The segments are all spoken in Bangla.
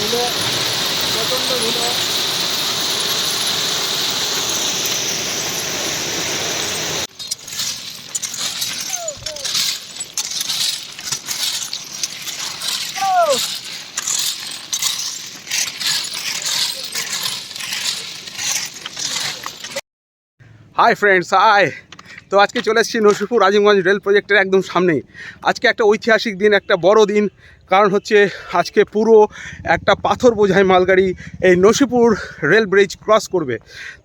ধুলো, প্রচণ্ড ধুলো। Hi friends, hi. তো আজকে চলে এসেছি নসিপুর আজিমগঞ্জ রেল প্রজেক্টের একদম সামনেই। আজকে একটা ঐতিহাসিক দিন, একটা বড় দিন। কারণ হচ্ছে আজকে পুরো একটা পাথর বোঝাই মালগাড়ি এই নসিপুর রেল ব্রিজ ক্রস করবে।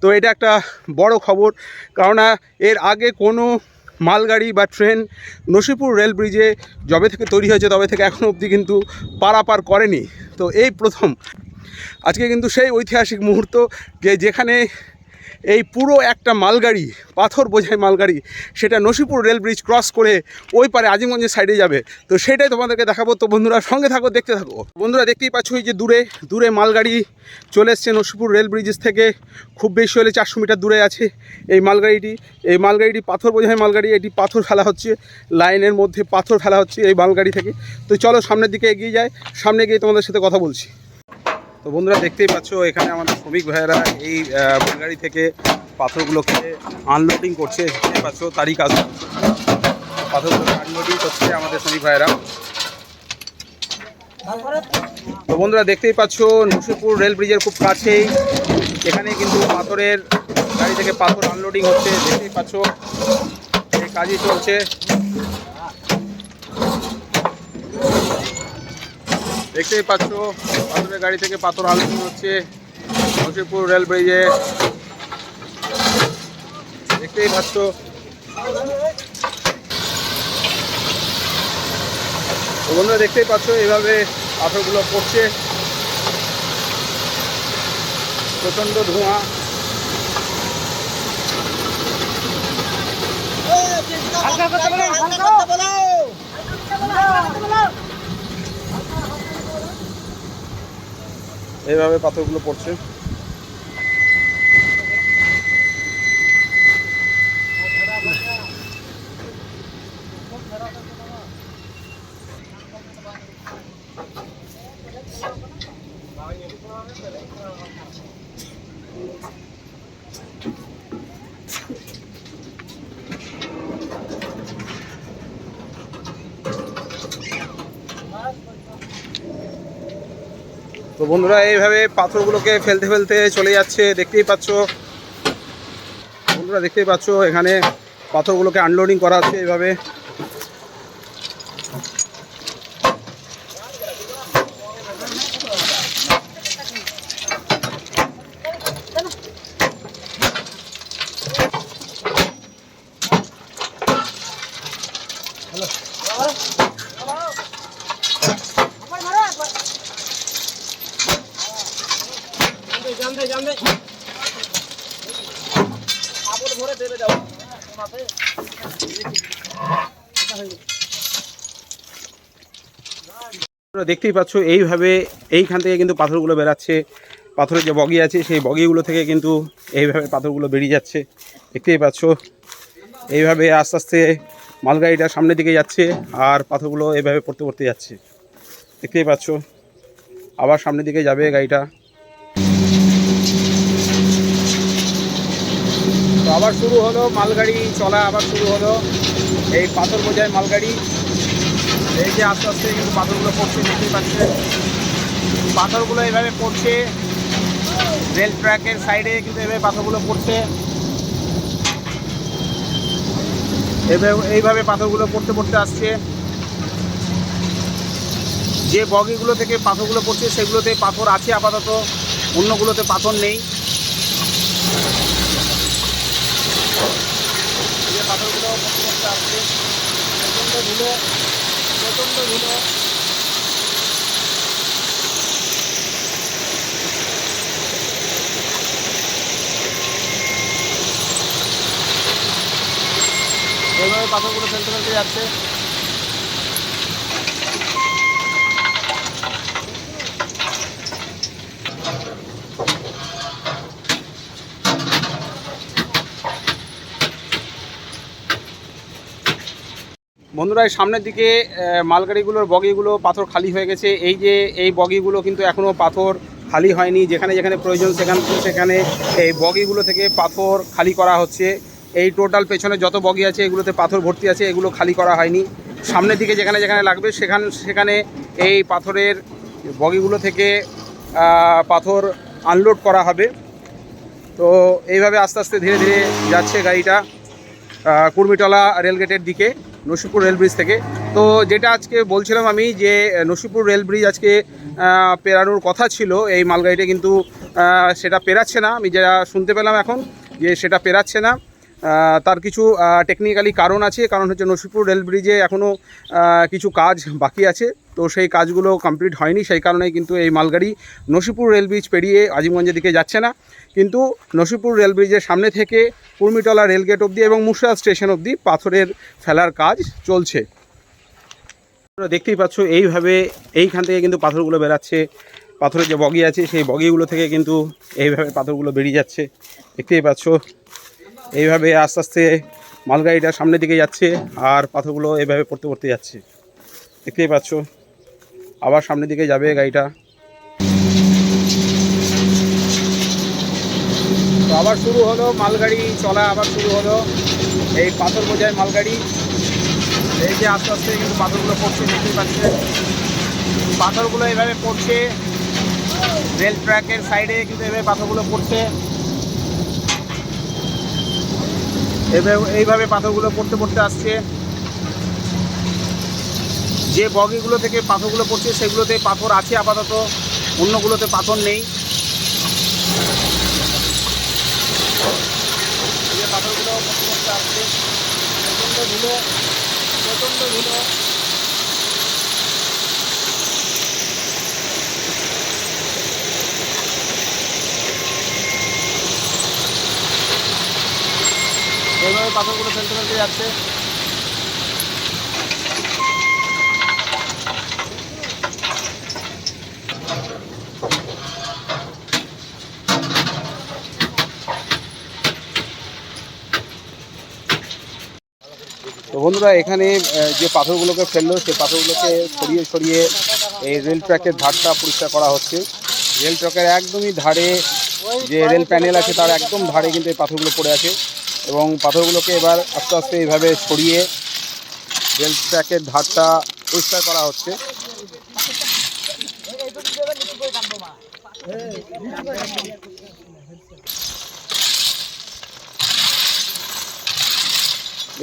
তো এটা একটা বড় খবর, কারণ এর আগে কোনো মালগাড়ি বা ট্রেন নসিপুর রেল ব্রিজে যবে থেকে তৈরি হয়েছে তবে থেকে এখনও অবধি কিন্তু পারাপার করেনি। তো এই প্রথম আজকে কিন্তু সেই ঐতিহাসিক মুহূর্ত যেখানে এই পুরো একটা মালগাড়ি, পাথর বোঝাই মালগাড়ি, সেটা নসিপুর রেল ব্রিজ ক্রস করে ওই পারে আজিমগঞ্জের সাইডে যাবে। তো সেটাই তোমাদেরকে দেখাবো। তো বন্ধুরা সঙ্গে থাকো, দেখতে থাকো। বন্ধুরা দেখতেই পাচ্ছ এই যে দূরে মালগাড়ি চলে এসছে নসিপুর রেল ব্রিজের থেকে। খুব বেশি হলে 400 মিটার দূরে আছে এই মালগাড়িটি পাথর বোঝাই মালগাড়ি। এটি পাথর ফেলা হচ্ছে, লাইনের মধ্যে পাথর ফেলা হচ্ছে এই মালগাড়ি থেকে। তো চলো সামনের দিকে এগিয়ে যাই, সামনে গিয়ে তোমাদের সাথে কথা বলছি। তো বন্ধুরা দেখতেই পাচ্ছ এখানে আমাদের শ্রমিক ভাইয়েরা এই মালগাড়ি থেকে পাথরগুলোকে আনলোডিং করছে। দেখতেই পাচ্ছ তারই কাজ, পাথরগুলোকে আনলোডিং করছে আমাদের শ্রমিক ভাইয়েরা। তো বন্ধুরা দেখতেই পাচ্ছ নসিপুর রেল ব্রিজের খুব কাছেই এখানে কিন্তু পাথরের গাড়ি থেকে পাথর আনলোডিং হচ্ছে। দেখতেই পাচ্ছ এই কাজই চলছে। দেখতেই পাচ্ছ পাথরের গাড়ি থেকে পাথর আনলোডিং হচ্ছে নসিপুর রেল ব্রিজে। দেখতেই পাচ্ছ বন্ধুরা, দেখতেই পাচ্ছ এইভাবে পাথরগুলো পড়ছে, প্রচণ্ড ধোঁয়া। এইভাবে পাথরগুলো পড়ছে। তো বন্ধুরা এইভাবে পাথরগুলোকে ফেলতে ফেলতে চলে যাচ্ছে। দেখতেই পাচ্ছ বন্ধুরা, দেখতেই পাচ্ছ এখানে পাথরগুলোকে আনলোডিং করা হচ্ছে এইভাবে। দেখতেই পাচ্ছ এইভাবে এইখান থেকে কিন্তু পাথরগুলো বেরাচ্ছে। পাথরের যে বগি আছে সেই বগিগুলো থেকে কিন্তু এইভাবে পাথরগুলো বেরিয়ে যাচ্ছে। দেখতেই পাচ্ছ এইভাবে আস্তে আস্তে মালগাড়িটা সামনের দিকে যাচ্ছে আর পাথরগুলো এইভাবে পড়তে পড়তে যাচ্ছে। দেখতেই পাচ্ছ আবার সামনের দিকে যাবে গাড়িটা। তো আবার শুরু হলো মালগাড়ি চলা, আবার শুরু হলো এই পাথর বোঝাই মালগাড়ি। এই যে আস্তে আস্তে কিন্তু পাথরগুলো পড়ছে, দেখতেই পাচ্ছে পাথরগুলো এইভাবে পড়ছে। রেল ট্র্যাকের সাইডে কিন্তু এভাবে পাথরগুলো পড়ছে। এইভাবে পাথরগুলো পড়তে পড়তে আসছে। যে বগিগুলো থেকে পাথরগুলো পড়ছে সেগুলোতে পাথর আছে আপাতত, অন্যগুলোতে পাথর নেই। যে পাথরগুলো পড়তে পড়তে আসছে, প্রচণ্ড ধুলো, প্রচণ্ড ধুলো। এইভাবে পাথরগুলো ফেলতে ফেলতে যাচ্ছে। বন্ধুরা এই সামনের দিকে মালগাড়িগুলোর বগিগুলো পাথর খালি হয়ে গেছে। এই যে এই বগিগুলো কিন্তু এখনও পাথর খালি হয়নি, যেখানে যেখানে প্রয়োজন সেখানে এই বগিগুলো থেকে পাথর খালি করা হচ্ছে। এই টোটাল পেছনে যত বগি আছে এগুলোতে পাথর ভর্তি আছে, এগুলো খালি করা হয়নি। সামনের দিকে যেখানে যেখানে লাগবে সেখানে এই পাথরের বগিগুলো থেকে পাথর আনলোড করা হবে। তো এইভাবে আস্তে আস্তে ধীরে ধীরে যাচ্ছে গাড়িটা কুর্মিটলা রেলগেটের দিকে, নসিপুর রেল ব্রিজ থেকে। তো যেটা আজকে বলছিলাম আমি যে নসিপুর রেল ব্রিজ আজকে পেরানোর কথা ছিল এই মালগাড়িটা, কিন্তু সেটা পেরাচ্ছে না। আমি যেটা শুনতে পেলাম এখন যে সেটা পেরাচ্ছে না। তার কিছু টেকনিক্যালি কারণ আছে, কারণ হচ্ছে নসিপুর রেল ব্রিজে এখনও কিছু কাজ বাকি আছে, তো সেই কাজগুলো কমপ্লিট হয়নি। সেই কারণেই কিন্তু এই মালগাড়ি নসিপুর রেল ব্রিজ পেরিয়ে আজিমগঞ্জের দিকে যাচ্ছে না, কিন্তু নসিপুর রেল ব্রিজের সামনে থেকে কুর্মিটলা রেলগেট অবধি এবং মুর্শিদাবাদ স্টেশন অবধি পাথরের ফেলার কাজ চলছে। দেখতেই পাচ্ছ এইভাবে এইখান থেকে কিন্তু পাথরগুলো বেরাচ্ছে। পাথরের যে বগি আছে সেই বগিগুলো থেকে কিন্তু এইভাবে পাথরগুলো বেরিয়ে যাচ্ছে, দেখতেই পাচ্ছ। এইভাবে আস্তে আস্তে মালগাড়িটা সামনের দিকে যাচ্ছে আর পাথরগুলো এইভাবে পড়তে পড়তে যাচ্ছে, দেখতেই পাচ্ছ। আবার সামনের দিকে যাবে গাড়িটা। তো আবার শুরু হলো মালগাড়ি চলা, আবার শুরু হলো এই পাথর বোঝাই মালগাড়ি। এই যে আস্তে আস্তে কিন্তু পাথরগুলো পড়ছে, দেখতেই পাচ্ছেন। পাথরগুলো এইভাবে পড়ছে, রেল ট্র্যাকের সাইডে কিন্তু এইভাবে পাথরগুলো পড়ছে। এইভাবে পাথরগুলো পড়তে পড়তে আসছে। যে বগিগুলো থেকে পাথরগুলো পড়ছে সেগুলোতে পাথর আছে আপাতত, অন্যগুলোতে পাথর নেই। যে পাথরগুলো পড়তে পড়তে আসছে, প্রচণ্ড ধুলো, প্রচণ্ড ধুলো। এইভাবে পাথরগুলো ফেলতে ফেলতে যাচ্ছে। তো বন্ধুরা এখানে যে পাথরগুলোকে ফেললো সেই পাথরগুলোকে সরিয়ে সরিয়ে এই রেল ট্র্যাকের ধারটা পরিষ্কার করা হচ্ছে। রেল ট্র্যাকের একদমই ধারে যে রেল প্যানেল আছে তার একদম ধারে কিন্তু এই পাথরগুলো পড়ে আছে, এবং পাথরগুলোকে এবার আস্তে আস্তে এইভাবে সরিয়ে রেল ট্র্যাকের ধারটা পরিষ্কার করা হচ্ছে।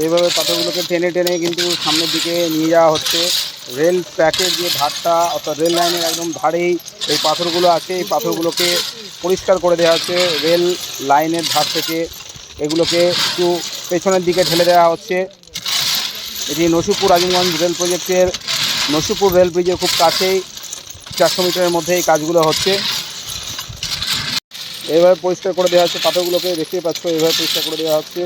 এইভাবে পাথরগুলোকে টেনে টেনে কিন্তু সামনের দিকে নিয়ে যাওয়া হচ্ছে। রেল ট্র্যাকের যে ধারটা অর্থাৎ রেল লাইনের একদম ধারেই এই পাথরগুলো আছে, এই পাথরগুলোকে পরিষ্কার করে দেওয়া হচ্ছে। রেল লাইনের ধার থেকে এগুলোকে একটু পেছনের দিকে ঠেলে দেওয়া হচ্ছে। এটি নসিপুর আজিমগঞ্জ রেল প্রজেক্টের নসিপুর রেল ব্রিজের খুব কাছেই, 400 মিটারের মধ্যে এই কাজগুলো হচ্ছে। এইভাবে পরিষ্কার করে দেওয়া হচ্ছে পাথরগুলোকে, দেখতেই পাচ্ছ। এইভাবে পরিষ্কার করে দেওয়া হচ্ছে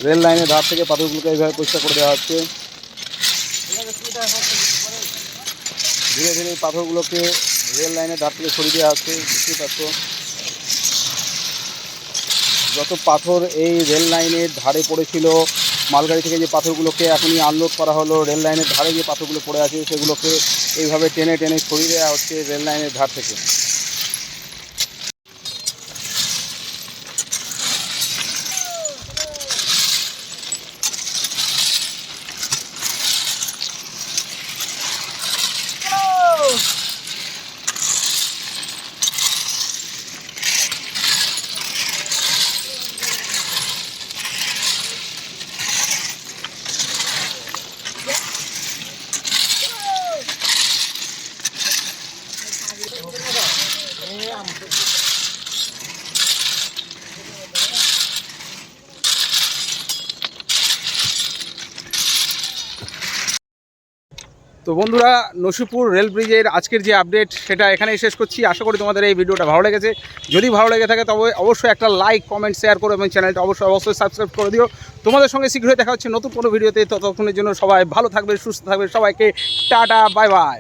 রেল লাইনের ধার থেকে পাথরগুলোকে এইভাবে পরিষ্কার করে দেওয়া হচ্ছে। ধীরে ধীরে এই পাথরগুলোকে রেল লাইনের ধার থেকে সরিয়ে দেওয়া হচ্ছে, দেখতেই পাচ্ছ। যত পাথর এই রেল লাইনের ধারে পড়েছিল মালগাড়ি থেকে, যে পাথরগুলোকে এখনই আনলোড করা হলো, রেল লাইনের ধারে যে পাথরগুলো পড়ে আছে সেগুলোকে এইভাবে টেনে টেনে সরিয়ে দেওয়া হচ্ছে রেল লাইনের ধার থেকে। তো বন্ধুরা, নসিপুর রেল ব্রিজের আজকের যে আপডেট সেটা এখানেই শেষ করছি। আশা করি তোমাদের এই ভিডিওটা ভালো লেগেছে। যদি ভালো লেগে থাকে তবে অবশ্যই একটা লাইক, কমেন্ট, শেয়ার করো এবং চ্যানেলটা অবশ্যই সাবস্ক্রাইব করে দিও। তোমাদের সঙ্গে শীঘ্রই দেখা হচ্ছে নতুন কোনো ভিডিওতে। ততক্ষণের জন্য সবাই ভালো থাকবে, সুস্থ থাকবে। সবাইকে টাটা, বাই বাই।